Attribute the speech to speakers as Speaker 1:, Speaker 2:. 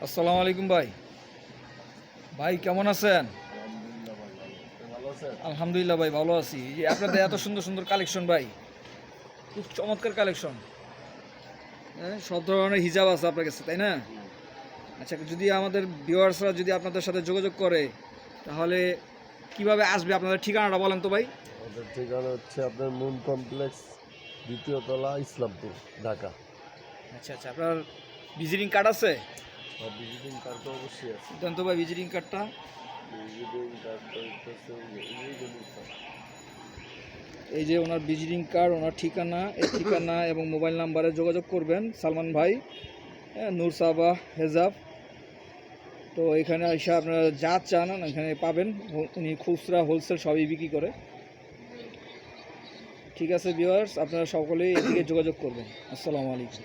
Speaker 1: আসসালামু আলাইকুম ভাই। ভাই কেমন আছেন? আলহামদুলিল্লাহ ভাই ভালো আছি। এই যে আপনাদের এত সুন্দর সুন্দর কালেকশন ভাই, খুব চমৎকার কালেকশন। হ্যাঁ, সব ধরনের হিজাব আছে আপনার কাছে, তাই না? আচ্ছা, যদি আমাদের ভিউয়ার্সরা যদি আপনাদের সাথে যোগাযোগ করে, তাহলে কিভাবে আসবে? আপনাদের ঠিকানাটা বলেন তো ভাই।
Speaker 2: আমাদের ঠিকানা হচ্ছে আপনার মুন কমপ্লেক্স, দ্বিতীয় তলা, ইসলামপুর, ঢাকা।
Speaker 1: আচ্ছা আচ্ছা, আপনার ভিজিটিং কার্ড আছে?
Speaker 2: আর ভিজিটিং কার্ড তো অবশ্যই আছে।
Speaker 1: দেন তো ভাই ভিজিটিং কার্ডটা।
Speaker 2: ভিজিটিং কার্ডটা হচ্ছে এই যে স্যার।
Speaker 1: এই যে ওনার ভিজিটিং কার্ড, ওনার ঠিকানা, এই ঠিকানা এবং মোবাইল নাম্বারে যোগাযোগ করবেন সালমান ভাই, হ্যাঁ, নূর সাবা হেজাব। তো এখানে এসে আপনারা যা চান এখানে পাবেন। উনি খুচরা হোলসেল সবই বিক্রি করে। ঠিক আছে ভিউয়ার্স, আপনারা সকলেই এদিকে যোগাযোগ করবেন। আসসালামু আলাইকুম।